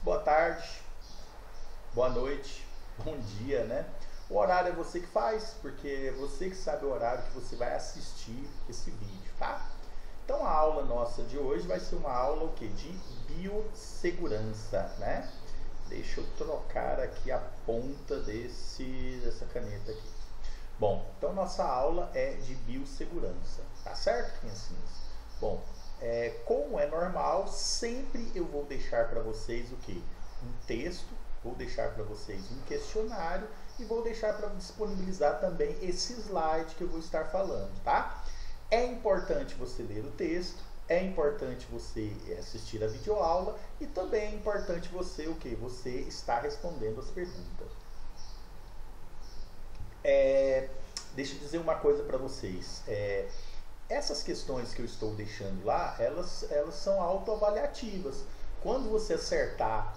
boa tarde, boa noite, bom dia, né? O horário é você que faz, porque é você que sabe o horário que você vai assistir esse vídeo, tá? Então a aula nossa de hoje vai ser uma aula o quê? De biossegurança, né? Deixa eu trocar aqui a ponta dessa caneta aqui. Bom, então nossa aula é de biossegurança, tá certo, criancinhas? Bom, como é normal, sempre eu vou deixar para vocês o quê? Um texto, vou deixar para vocês um questionário e vou deixar para disponibilizar também esse slide que eu vou estar falando, tá? É importante você ler o texto, é importante você assistir a videoaula e também é importante você o quê? Você estar respondendo as perguntas. Deixa eu dizer uma coisa para vocês. Essas questões que eu estou deixando lá, elas são autoavaliativas. Quando você acertar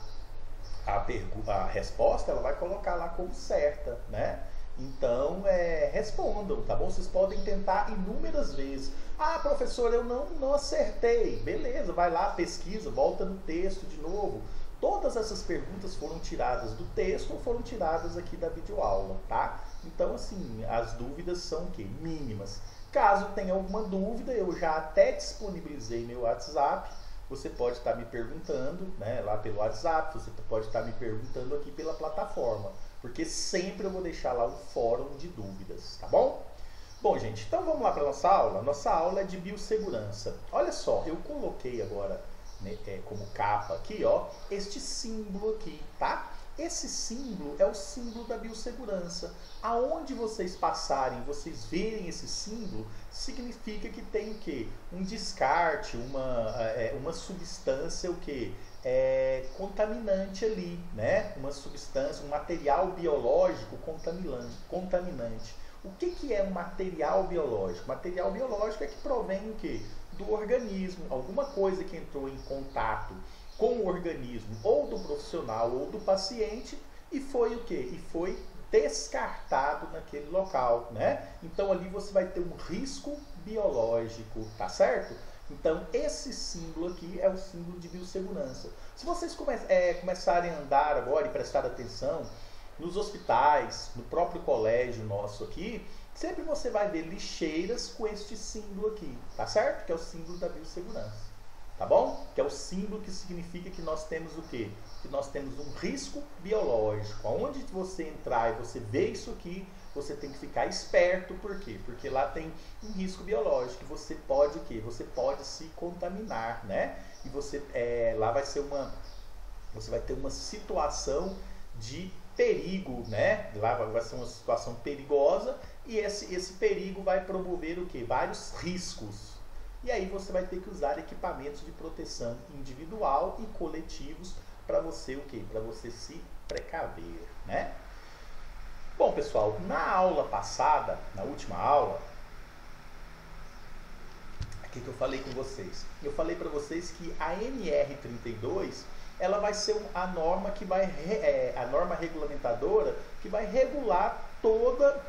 a resposta, ela vai colocar lá como certa, né? Então, respondam, tá bom? Vocês podem tentar inúmeras vezes. Ah, professor, eu não acertei. Beleza, vai lá, pesquisa, volta no texto de novo. Todas essas perguntas foram tiradas do texto ou foram tiradas aqui da videoaula, tá? Então, assim, as dúvidas são o quê? Mínimas. Caso tenha alguma dúvida, eu já até disponibilizei meu WhatsApp. Você pode estar me perguntando, né, lá pelo WhatsApp, você pode estar me perguntando aqui pela plataforma, porque sempre eu vou deixar lá um fórum de dúvidas, tá bom? Bom, gente, então vamos lá para a nossa aula. Nossa aula é de biossegurança. Olha só, eu coloquei agora, né, como capa aqui, ó, este símbolo aqui, tá? Esse símbolo é o símbolo da biossegurança. Aonde vocês passarem, vocês verem esse símbolo, significa que tem o quê? Um descarte, uma substância o quê? Contaminante ali, né? Uma substância, um material biológico contaminante. O que é um material biológico? Material biológico é que provém o quê? Do organismo, alguma coisa que entrou em contato com o organismo ou do profissional ou do paciente e foi o quê? E foi descartado naquele local, né? Então ali você vai ter um risco biológico, tá certo? Então esse símbolo aqui é o símbolo de biossegurança. Se vocês começarem a andar agora e prestar atenção nos hospitais, no próprio colégio nosso aqui, sempre você vai ver lixeiras com este símbolo aqui, tá certo? Que é o símbolo da biossegurança. Tá bom? Que é o símbolo que significa que nós temos o quê? Que nós temos um risco biológico. Aonde você entrar e você ver isso aqui, você tem que ficar esperto. Por quê? Porque lá tem um risco biológico. Você pode o quê? Você pode se contaminar, né? E você, lá vai ser você vai ter uma situação de perigo, né? Lá vai ser uma situação perigosa e esse perigo vai promover o quê? Vários riscos. E aí você vai ter que usar equipamentos de proteção individual e coletivos para você o quê? Para você se precaver, né? Bom, pessoal, na aula passada, na última aula, aqui que eu falei com vocês. Eu falei para vocês que a NR32, ela vai ser a norma que vai a norma regulamentadora que vai regular toda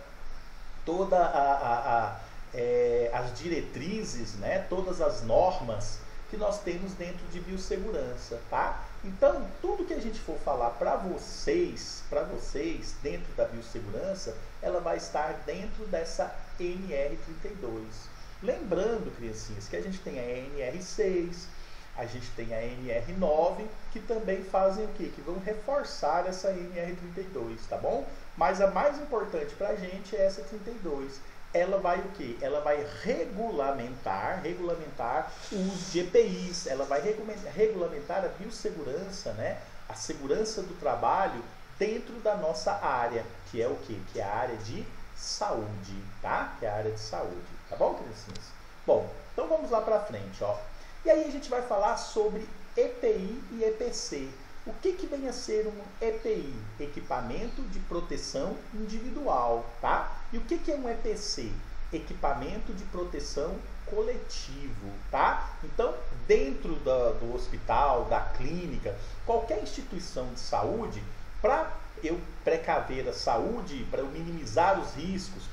as diretrizes, né, todas as normas que nós temos dentro de biossegurança, tá? Então, tudo que a gente for falar para vocês dentro da biossegurança, ela vai estar dentro dessa NR32. Lembrando, criancinhas, que a gente tem a NR6, a gente tem a NR9, que também fazem o quê? Que vão reforçar essa NR32, tá bom? Mas a mais importante para a gente é essa 32. Ela vai o quê? Ela vai regulamentar os EPIs, ela vai regulamentar a biossegurança, né? A segurança do trabalho dentro da nossa área, que é o quê? Que é a área de saúde, tá? Que é a área de saúde, tá bom, criancinhas? Bom, então vamos lá para frente, ó. E aí a gente vai falar sobre EPI e EPC. O que vem a ser um EPI? Equipamento de proteção individual, tá? E o que é um EPC? Equipamento de proteção coletivo, tá? Então, dentro do hospital, da clínica, qualquer instituição de saúde, para eu precaver a saúde, para eu minimizar os riscos,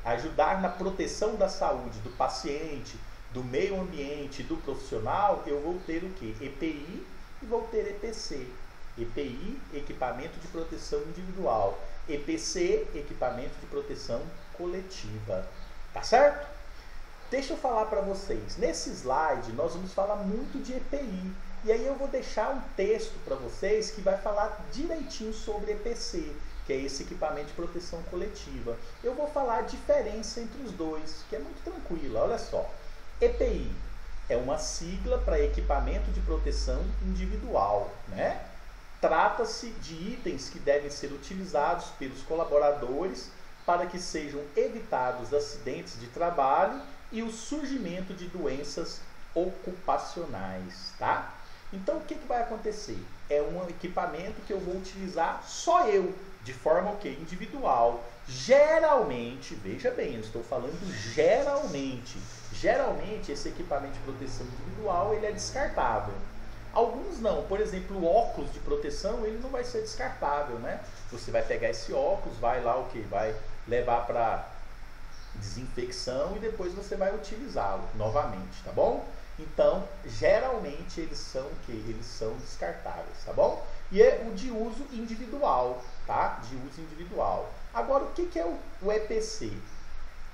ajudar na proteção da saúde do paciente, do meio ambiente, do profissional, eu vou ter o quê? EPI e vou ter EPC. EPI, equipamento de proteção individual. EPC, equipamento de proteção coletiva. Tá certo? Deixa eu falar para vocês. Nesse slide, nós vamos falar muito de EPI. E aí eu vou deixar um texto para vocês que vai falar direitinho sobre EPC, que é esse equipamento de proteção coletiva. Eu vou falar a diferença entre os dois, que é muito tranquila. Olha só. EPI é uma sigla para equipamento de proteção individual, né? Trata-se de itens que devem ser utilizados pelos colaboradores para que sejam evitados acidentes de trabalho e o surgimento de doenças ocupacionais, tá? Então, o que vai acontecer? É um equipamento que eu vou utilizar só eu, de forma individual. Geralmente, veja bem, eu estou falando geralmente esse equipamento de proteção individual ele é descartável. Alguns não, por exemplo, o óculos de proteção ele não vai ser descartável, né? Você vai pegar esse óculos, vai lá vai levar para desinfecção e depois você vai utilizá-lo novamente, tá bom? Então, geralmente eles são eles são descartáveis, tá bom? E é o de uso individual, tá? De uso individual. Agora, o que é o EPC?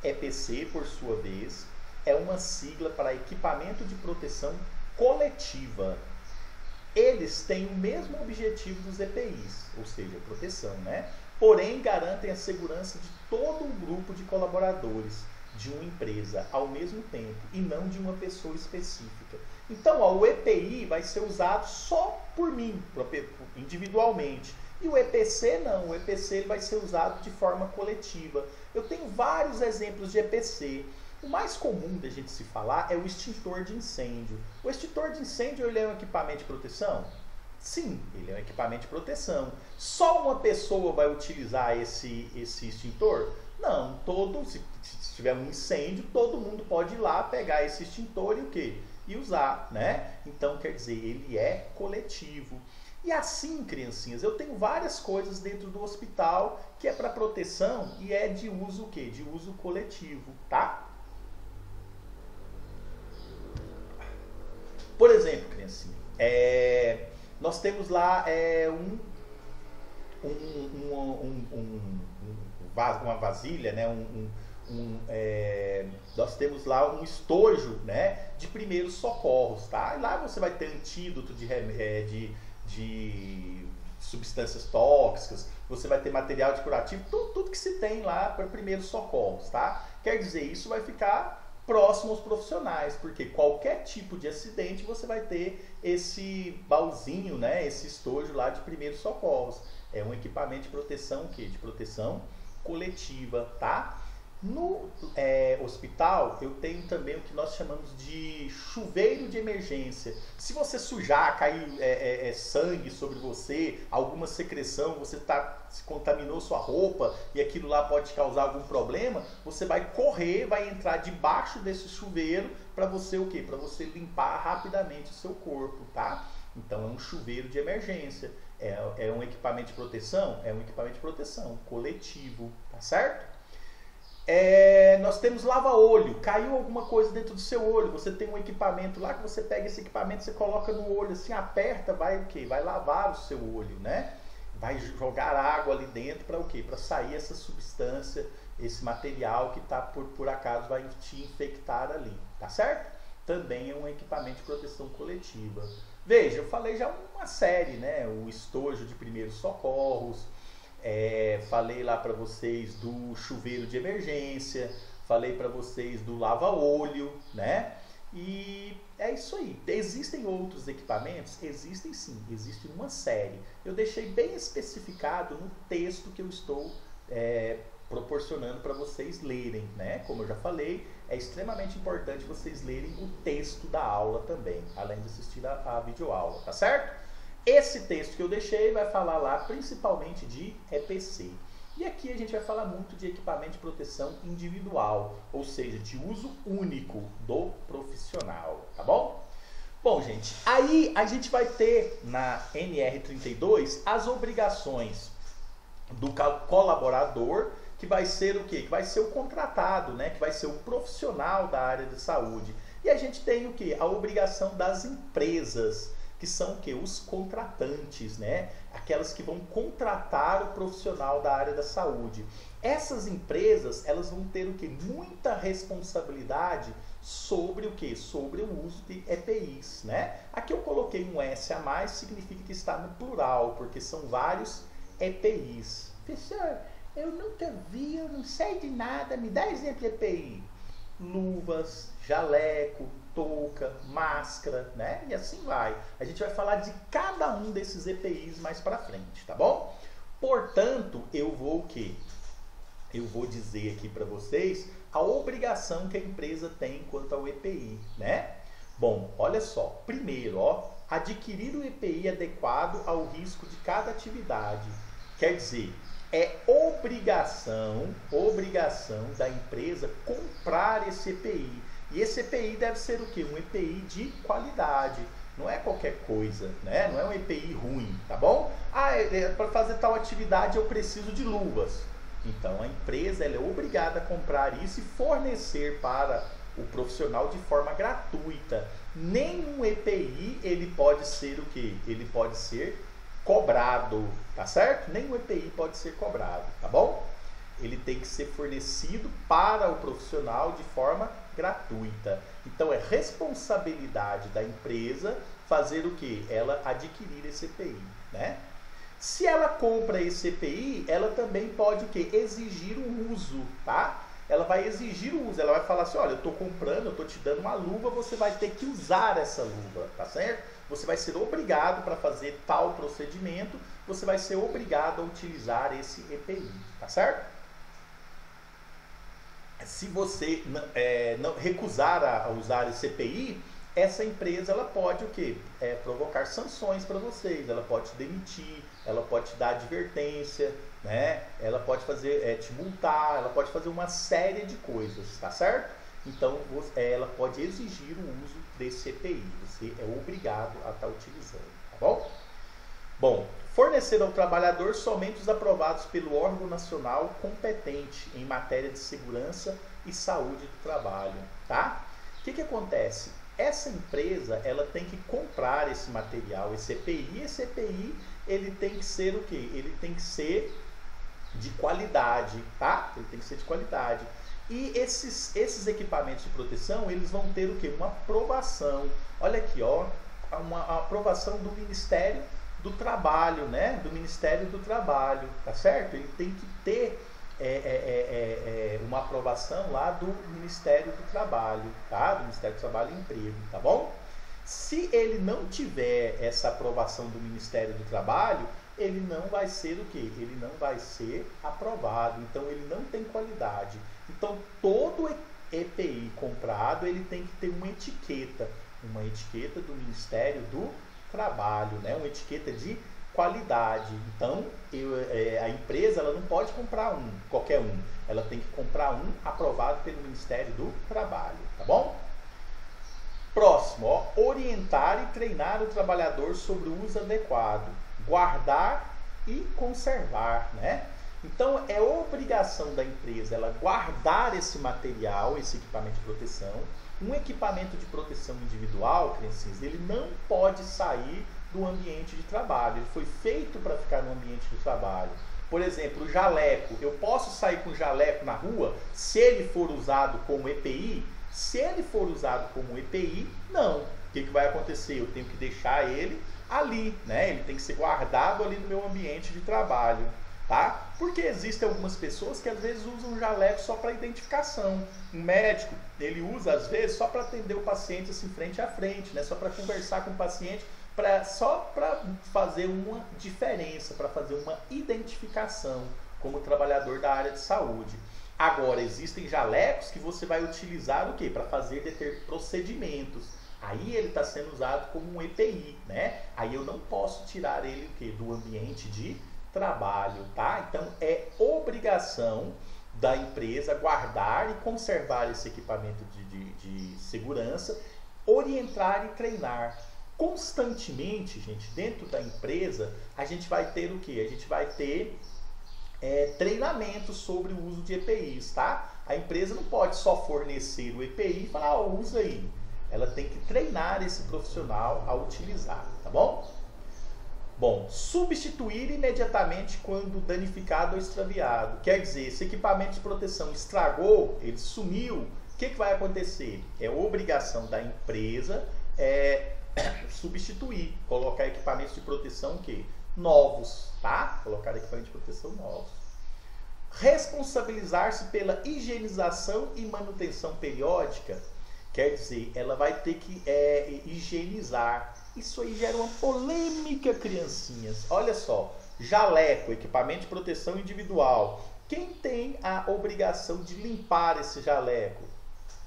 EPC, por sua vez, é uma sigla para equipamento de proteção coletiva. Eles têm o mesmo objetivo dos EPIs, ou seja, proteção, né? Porém, garantem a segurança de todo um grupo de colaboradores de uma empresa ao mesmo tempo e não de uma pessoa específica. Então, o EPI vai ser usado só por mim, individualmente. E o EPC não, o EPC ele vai ser usado de forma coletiva. Eu tenho vários exemplos de EPC. O mais comum da gente se falar é o extintor de incêndio. O extintor de incêndio ele é um equipamento de proteção? Sim, ele é um equipamento de proteção. Só uma pessoa vai utilizar esse extintor? Não, se tiver um incêndio, todo mundo pode ir lá pegar esse extintor e usar, né? Então, quer dizer, ele é coletivo. E assim, criancinhas, eu tenho várias coisas dentro do hospital que é para proteção e é de uso De uso coletivo, tá? Por exemplo, criancinha, nós temos lá uma vasilha, né? Nós temos lá um estojo, né? De primeiros socorros, tá? E lá você vai ter antídoto de substâncias tóxicas, você vai ter material de curativo, tudo que se tem lá para primeiros socorros, tá? Quer dizer, isso vai ficar próximo aos profissionais, porque qualquer tipo de acidente você vai ter esse baúzinho, né? Esse estojo lá de primeiros socorros. É um equipamento de proteção de proteção coletiva, tá? No hospital, eu tenho também o que nós chamamos de chuveiro de emergência. Se você sujar, cair sangue sobre você, alguma secreção, você se contaminou sua roupa e aquilo lá pode te causar algum problema, você vai correr, vai entrar debaixo desse chuveiro para você Para você limpar rapidamente o seu corpo, tá? Então é um chuveiro de emergência. É um equipamento de proteção? É um equipamento de proteção coletivo, tá certo? Nós temos lava-olho. Caiu alguma coisa dentro do seu olho, você tem um equipamento lá que você pega esse equipamento, você coloca no olho, assim, aperta, vai lavar o seu olho, né? Vai jogar água ali dentro para Para sair essa substância, esse material que por acaso vai te infectar ali, tá certo? Também é um equipamento de proteção coletiva. Veja, eu falei já uma série, né? O estojo de primeiros socorros, falei lá para vocês do chuveiro de emergência, falei para vocês do lava-olho, né? E é isso aí. Existem outros equipamentos? Existem sim, existe uma série. Eu deixei bem especificado no texto que eu estou proporcionando para vocês lerem, né? Como eu já falei, é extremamente importante vocês lerem o texto da aula também, além de assistir a videoaula, tá certo? Esse texto que eu deixei vai falar lá principalmente de EPC. E aqui a gente vai falar muito de equipamento de proteção individual, ou seja, de uso único do profissional, tá bom? Bom, gente, aí a gente vai ter na NR32 as obrigações do colaborador, que vai ser o quê? Que vai ser o contratado, né? Que vai ser o profissional da área de saúde. E a gente tem o quê? A obrigação das empresas. que são o quê? Os contratantes, né? Aquelas que vão contratar o profissional da área da saúde. Essas empresas, elas vão ter o quê? Muita responsabilidade sobre o quê? Sobre o uso de EPIs, né? Aqui eu coloquei um S a mais, significa que está no plural, porque são vários EPIs. Professor, eu nunca vi, eu não sei de nada, me dá exemplo de EPI. Luvas, jaleco, touca, máscara, né? E assim vai. A gente vai falar de cada um desses EPIs mais para frente, tá bom? Portanto, eu vou o quê? Eu vou dizer aqui para vocês a obrigação que a empresa tem quanto ao EPI, né? Bom, olha só. Primeiro, ó, adquirir o EPI adequado ao risco de cada atividade. Quer dizer, é obrigação da empresa comprar esse EPI. E esse EPI deve ser o quê? Um EPI de qualidade. Não é qualquer coisa, né? Não é um EPI ruim, tá bom? Para fazer tal atividade eu preciso de luvas. Então a empresa ela é obrigada a comprar isso e fornecer para o profissional de forma gratuita. Nenhum EPI ele pode ser o quê? Ele pode ser cobrado, tá certo? Nenhum EPI pode ser cobrado, tá bom? Ele tem que ser fornecido para o profissional de forma gratuita. Então é responsabilidade da empresa fazer o quê? Ela adquirir esse EPI, né? Se ela compra esse EPI, ela também pode o quê? Exigir o uso, tá? Ela vai exigir o uso, ela vai falar assim, olha, eu estou comprando, eu estou te dando uma luva, você vai ter que usar essa luva, tá certo? Você vai ser obrigado para fazer tal procedimento, você vai ser obrigado a utilizar esse EPI, tá certo? Se você não recusar a usar esse EPI, essa empresa ela pode o quê? Provocar sanções para vocês, ela pode te demitir, ela pode te dar advertência, né? Ela pode fazer, te multar, ela pode fazer uma série de coisas, tá certo? Então ela pode exigir o uso desse EPI, você é obrigado a estar utilizando, tá bom? Bom, fornecer ao trabalhador somente os aprovados pelo órgão nacional competente em matéria de segurança e saúde do trabalho, tá? O que acontece? Essa empresa, ela tem que comprar esse material, esse EPI. E esse EPI, ele tem que ser o quê? Ele tem que ser de qualidade, tá? Ele tem que ser de qualidade. E esses equipamentos de proteção, eles vão ter o quê? Uma aprovação. Olha aqui, ó, uma aprovação do Ministério do Trabalho, né? Do Ministério do Trabalho, tá certo? Ele tem que ter uma aprovação lá do Ministério do Trabalho, tá? Do Ministério do Trabalho e Emprego, tá bom? Se ele não tiver essa aprovação do Ministério do Trabalho, ele não vai ser o quê? Ele não vai ser aprovado, então ele não tem qualidade. Então todo EPI comprado, ele tem que ter uma etiqueta do Ministério do Trabalho, né? Uma etiqueta de qualidade. Então a empresa ela não pode comprar qualquer um, ela tem que comprar um aprovado pelo Ministério do Trabalho, tá bom? Próximo, ó, orientar e treinar o trabalhador sobre o uso adequado, guardar e conservar, né? Então é obrigação da empresa ela guardar esse material, esse equipamento de proteção. Um equipamento de proteção individual, criancinhas, ele não pode sair do ambiente de trabalho. Ele foi feito para ficar no ambiente de trabalho. Por exemplo, o jaleco. Eu posso sair com o jaleco na rua se ele for usado como EPI? Se ele for usado como EPI, não. O que vai acontecer? Eu tenho que deixar ele ali, né? Ele tem que ser guardado ali no meu ambiente de trabalho, tá? Porque existem algumas pessoas que às vezes usam o jaleco só para identificação. Um médico, ele usa às vezes só para atender o paciente assim frente a frente, né? Só para conversar com o paciente, só para fazer uma diferença, para fazer uma identificação como trabalhador da área de saúde. Agora, existem jalecos que você vai utilizar o quê? Para fazer procedimentos. Aí ele está sendo usado como um EPI, né? Aí eu não posso tirar ele o quê? Do ambiente de trabalho, tá? Então é obrigação da empresa guardar e conservar esse equipamento de segurança, orientar e treinar. Constantemente, gente, dentro da empresa, a gente vai ter o quê? A gente vai ter treinamento sobre o uso de EPIs, tá? A empresa não pode só fornecer o EPI e falar, usa aí. Ela tem que treinar esse profissional a utilizar, tá bom? bom? Bom, substituir imediatamente quando danificado ou extraviado. Quer dizer, esse equipamento de proteção estragou, ele sumiu, o que vai acontecer? É obrigação da empresa substituir, colocar equipamentos de proteção novos, tá? Colocar equipamentos de proteção novos. Responsabilizar-se pela higienização e manutenção periódica. Quer dizer, ela vai ter que higienizar. Isso aí gera uma polêmica, criancinhas. Olha só, jaleco, equipamento de proteção individual. Quem tem a obrigação de limpar esse jaleco?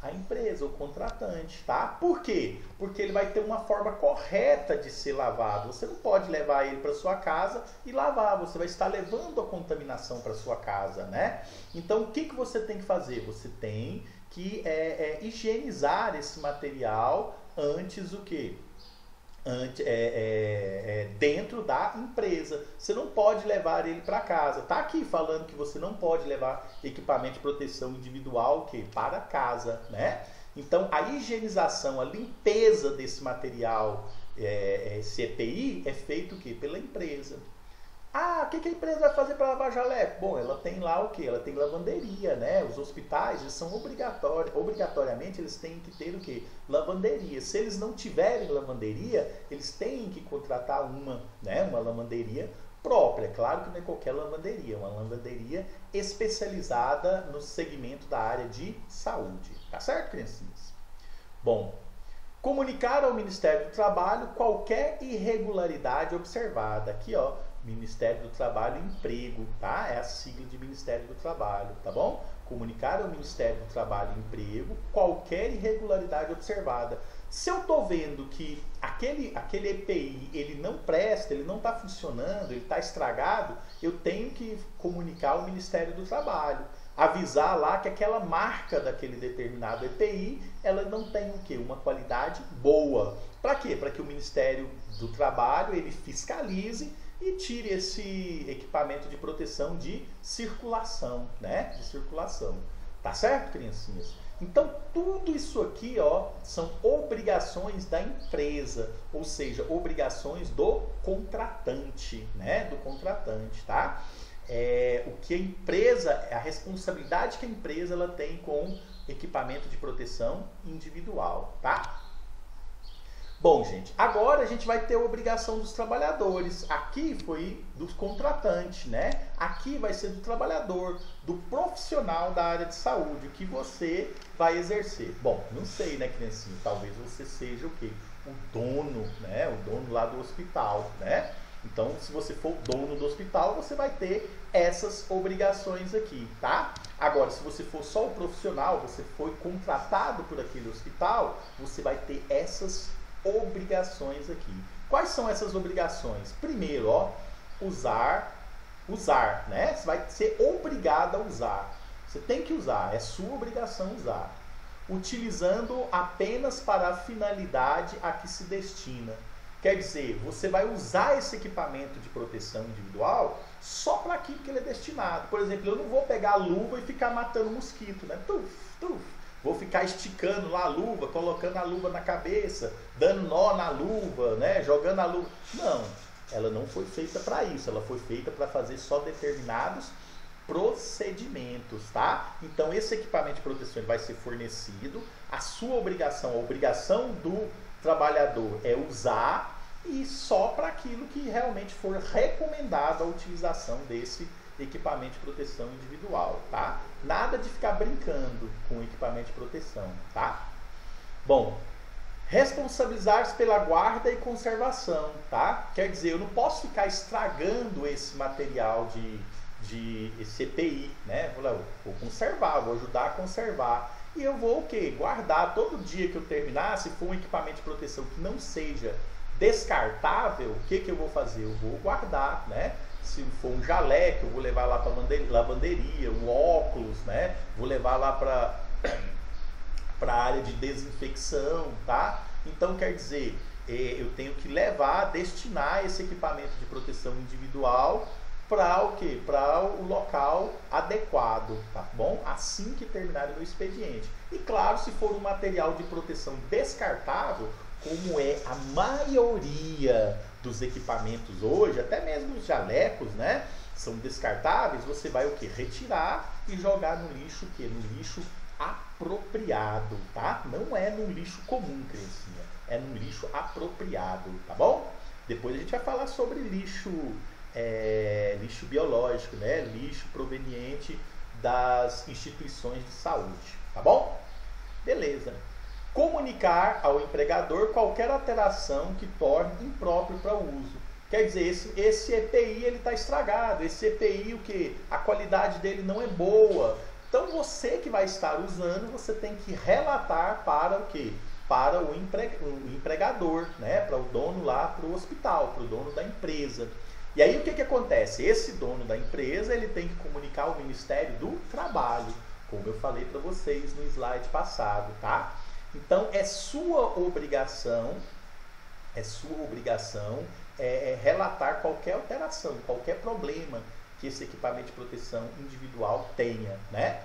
A empresa, o contratante, tá? Por quê? Porque ele vai ter uma forma correta de ser lavado. Você não pode levar ele para sua casa e lavar. Você vai estar levando a contaminação para sua casa, né? Então, o que você tem que fazer? Você tem que higienizar esse material antes o quê? Dentro da empresa. Você não pode levar ele para casa. Tá aqui falando que você não pode levar equipamento de proteção individual para casa, né? Então a higienização, a limpeza desse material, esse EPI, é feito o quê? Pela empresa. Ah, o que a empresa vai fazer para lavar jaleco? Bom, ela tem lá o quê? Ela tem lavanderia, né? Os hospitais, eles são obrigatoriamente, eles têm que ter o quê? Lavanderia. Se eles não tiverem lavanderia, eles têm que contratar uma lavanderia própria. Claro que não é qualquer lavanderia, uma lavanderia especializada no segmento da área de saúde. Tá certo, criancinhas? Bom, comunicar ao Ministério do Trabalho qualquer irregularidade observada. Aqui, ó, Ministério do Trabalho e Emprego, tá? É a sigla de Ministério do Trabalho, tá bom? Comunicar ao Ministério do Trabalho e Emprego qualquer irregularidade observada. Se eu tô vendo que aquele EPI, ele não presta, ele não está funcionando, ele está estragado, eu tenho que comunicar ao Ministério do Trabalho. Avisar lá que aquela marca daquele determinado EPI, ela não tem o quê? Uma qualidade boa. Para quê? Para que o Ministério do Trabalho, ele fiscalize e tire esse equipamento de proteção de circulação, né? De circulação. Tá certo, criancinhas? Então, tudo isso aqui, ó, são obrigações da empresa, ou seja, obrigações do contratante, né? Do contratante, tá? O que a empresa, a responsabilidade que a empresa ela tem com equipamento de proteção individual, tá? Bom, gente, agora a gente vai ter a obrigação dos trabalhadores. Aqui foi dos contratantes, né? Aqui vai ser do trabalhador, do profissional da área de saúde, o que você vai exercer. Bom, não sei, né, criancinha? Talvez você seja o quê? O dono, né? O dono lá do hospital, né? Então, se você for o dono do hospital, você vai ter essas obrigações aqui, tá? Agora, se você for só o profissional, você foi contratado por aquele hospital, você vai ter essas obrigações aqui. Quais são essas obrigações? Primeiro, ó, usar, né? Você vai ser obrigado a usar. Você tem que usar, é sua obrigação usar. Utilizando apenas para a finalidade a que se destina. Quer dizer, você vai usar esse equipamento de proteção individual só para aquilo que ele é destinado. Por exemplo, eu não vou pegar a luva e ficar matando mosquito, né? Vou ficar esticando lá a luva, colocando a luva na cabeça, dando nó na luva, né? Jogando a luva. Não, ela não foi feita para isso. Ela foi feita para fazer só determinados procedimentos, tá? Então, esse equipamento de proteção ele vai ser fornecido. A sua obrigação, a obrigação do trabalhador é usar e só para aquilo que realmente for recomendado a utilização desse equipamento de proteção individual, tá? Nada de ficar brincando com o equipamento de proteção, tá? Bom, responsabilizar-se pela guarda e conservação, tá? Quer dizer, eu não posso ficar estragando esse material de esse EPI, né? Vou conservar, vou ajudar a conservar. E eu vou o quê? Guardar todo dia que eu terminar, se for um equipamento de proteção que não seja descartável, o que eu vou fazer? Eu vou guardar, né? Se for um jaleco, eu vou levar lá para lavanderia, um óculos, né? Vou levar lá para a área de desinfecção, tá? Então, quer dizer, eu tenho que levar, destinar esse equipamento de proteção individual para o quê? Para o local adequado, tá bom? Assim que terminar o meu expediente. E claro, se for um material de proteção descartável, como é a maioria dos equipamentos hoje, até mesmo os jalecos, né? São descartáveis, você vai o quê? Retirar e jogar no lixo o quê? No lixo apropriado, tá? Não é no lixo comum, criancinha. É no lixo apropriado, tá bom? Depois a gente vai falar sobre lixo, lixo biológico, né? Lixo proveniente das instituições de saúde, tá bom? Beleza. Comunicar ao empregador qualquer alteração que torne impróprio para uso. Quer dizer, esse EPI ele está estragado, esse EPI o que? A qualidade dele não é boa. Então você que vai estar usando, você tem que relatar para o quê? Para o empregador, né? Para o dono lá, para o hospital, para o dono da empresa. E aí o que acontece? Esse dono da empresa ele tem que comunicar ao Ministério do Trabalho, como eu falei para vocês no slide passado, tá? Então é sua obrigação relatar qualquer alteração, qualquer problema que esse equipamento de proteção individual tenha, né?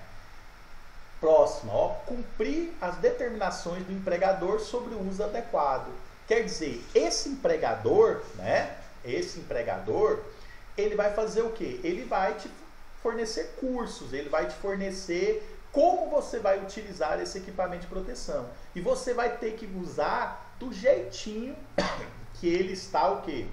Próxima, ó, cumprir as determinações do empregador sobre o uso adequado. Quer dizer, esse empregador, né? Esse empregador, ele vai fazer o quê? Ele vai te fornecer cursos, ele vai te fornecer como você vai utilizar esse equipamento de proteção. E você vai ter que usar do jeitinho que ele está o quê?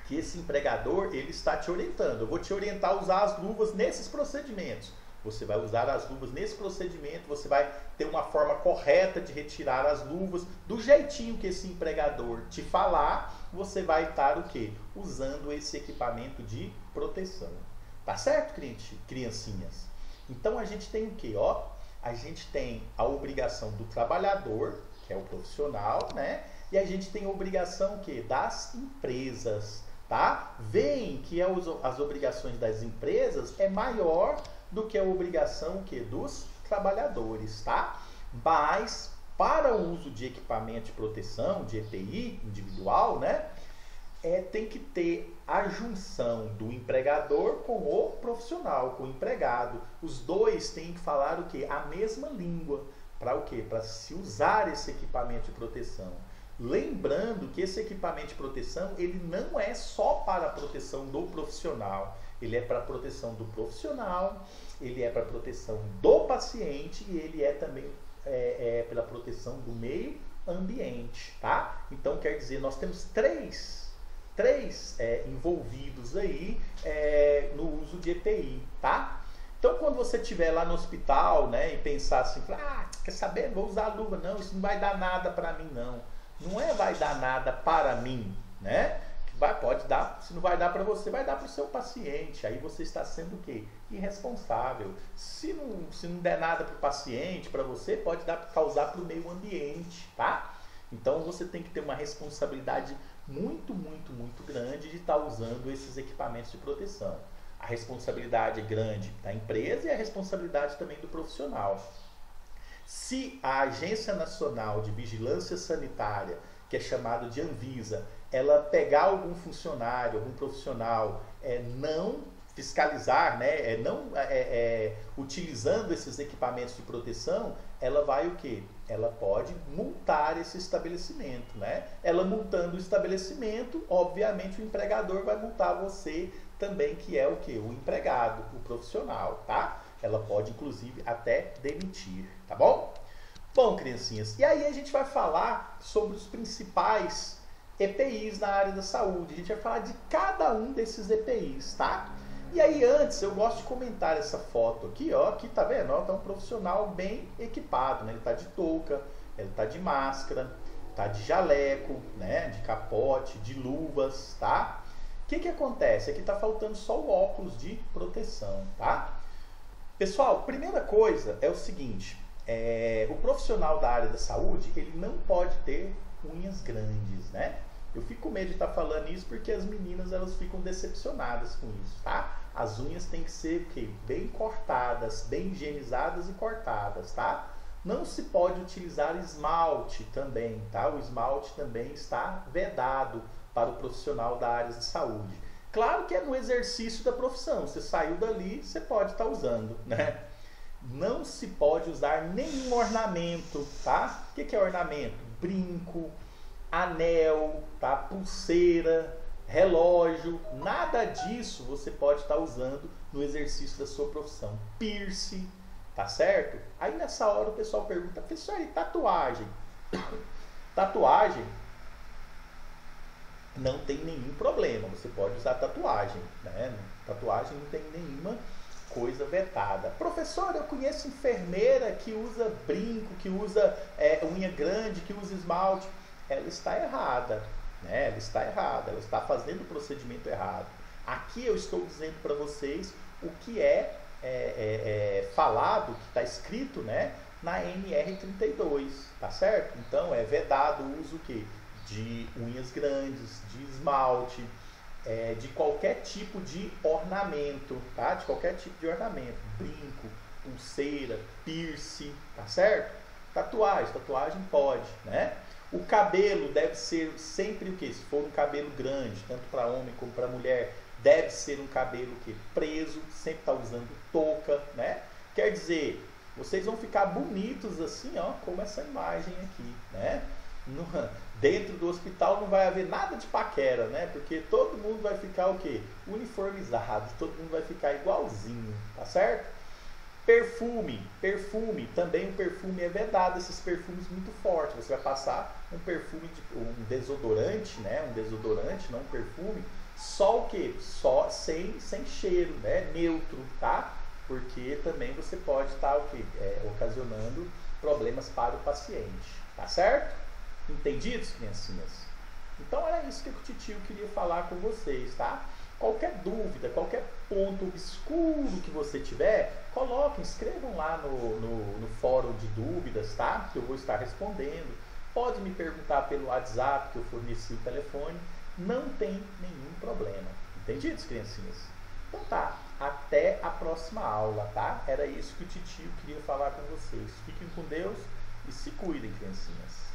Que esse empregador, ele está te orientando. Eu vou te orientar a usar as luvas nesses procedimentos. Você vai usar as luvas nesse procedimento, você vai ter uma forma correta de retirar as luvas, do jeitinho que esse empregador te falar, você vai estar o quê? Usando esse equipamento de proteção. Tá certo, criancinhas? Então a gente tem o quê? Ó, a gente tem a obrigação do trabalhador, que é o profissional, né? E a gente tem a obrigação o quê? Das empresas, tá? Veem que as obrigações das empresas é maior do que a obrigação o quê? Dos trabalhadores, tá? Mas para o uso de equipamento de proteção, de EPI individual, né? Tem que ter a junção do empregador com o profissional, com o empregado. Os dois têm que falar o quê? A mesma língua. Para o quê? Para se usar esse equipamento de proteção. Lembrando que esse equipamento de proteção, ele não é só para a proteção do profissional. Ele é para a proteção do profissional, ele é para a proteção do paciente e ele é também pela proteção do meio ambiente, tá? Então, quer dizer, nós temos três envolvidos aí no uso de EPI, tá? Então, quando você estiver lá no hospital, né, e pensar assim, quer saber, vou usar a luva, não, isso não vai dar nada para mim, não. Não vai dar nada para mim, né? Pode dar, se não vai dar para você, vai dar para o seu paciente. Aí você está sendo o quê? Irresponsável. Se não der nada para o paciente, para você, pode causar para o meio ambiente, tá? Então você tem que ter uma responsabilidade muito, muito, muito grande de estar usando esses equipamentos de proteção. A responsabilidade é grande da empresa e a responsabilidade também do profissional. Se a Agência Nacional de Vigilância Sanitária, que é chamado de Anvisa, ela pegar algum funcionário, algum profissional, não fiscalizar, né, utilizando esses equipamentos de proteção, ela vai o quê? Ela pode multar esse estabelecimento, né? Ela multando o estabelecimento, obviamente o empregador vai multar você também, que é o quê? O empregado, o profissional, tá? Ela pode, inclusive, até demitir, tá bom? Bom, criancinhas, e aí a gente vai falar sobre os principais EPIs na área da saúde. A gente vai falar de cada um desses EPIs, tá? E aí antes, eu gosto de comentar essa foto aqui, ó, aqui tá vendo? Ó, tá um profissional bem equipado, né? Ele tá de touca, ele tá de máscara, tá de jaleco, né? De capote, de luvas, tá? O que acontece? Aqui tá faltando só o óculos de proteção, tá? Pessoal, primeira coisa é o seguinte, o profissional da área da saúde, ele não pode ter unhas grandes, né? Eu fico com medo de estar falando isso porque as meninas, elas ficam decepcionadas com isso, tá? As unhas têm que ser o quê? Bem cortadas, bem higienizadas e cortadas, tá? Não se pode utilizar esmalte também, tá? O esmalte também está vedado para o profissional da área de saúde. Claro que é no exercício da profissão, você saiu dali, você pode estar usando, né? não se pode usar nenhum ornamento, tá? O que é ornamento? Brinco, anel, tá? Pulseira, relógio, nada disso você pode estar usando no exercício da sua profissão. Piercing, tá certo? Aí nessa hora o pessoal pergunta, professor, e tatuagem? Tatuagem não tem nenhum problema, você pode usar tatuagem, né? Tatuagem não tem nenhuma coisa vetada. Professor, eu conheço enfermeira que usa brinco, que usa unha grande, que usa esmalte. Ela está errada, né? Ela está errada, ela está fazendo o procedimento errado. Aqui eu estou dizendo para vocês o que falado, que está escrito, né, na NR32, tá certo? Então é vedado o uso o quê? De unhas grandes, de esmalte, de qualquer tipo de ornamento, tá? De qualquer tipo de ornamento, brinco, pulseira, piercing, tá certo? Tatuagem pode, né? O cabelo deve ser sempre o quê? Se for um cabelo grande, tanto para homem como para mulher, deve ser um cabelo que preso, sempre está usando touca, né? Quer dizer, vocês vão ficar bonitos assim, ó, como essa imagem aqui, né? Dentro do hospital não vai haver nada de paquera, né? Porque todo mundo vai ficar o quê? Uniformizado, todo mundo vai ficar igualzinho, tá certo? Perfume, também o perfume é vedado, esses perfumes muito fortes. Você vai passar um perfume, um desodorante, né? Um desodorante, não um perfume, só o quê? Só sem cheiro, né? Neutro, tá? Porque também você pode estar o quê? Ocasionando problemas para o paciente, tá certo? Entendidos, criancinhas? Então era isso que o titio queria falar com vocês, tá? Qualquer dúvida, qualquer ponto obscuro que você tiver, coloquem, escrevam lá no fórum de dúvidas, tá? Que eu vou estar respondendo. Pode me perguntar pelo WhatsApp, que eu forneci o telefone. Não tem nenhum problema. Entendidos, criancinhas? Então tá, até a próxima aula, tá? Era isso que o titio queria falar com vocês. Fiquem com Deus e se cuidem, criancinhas.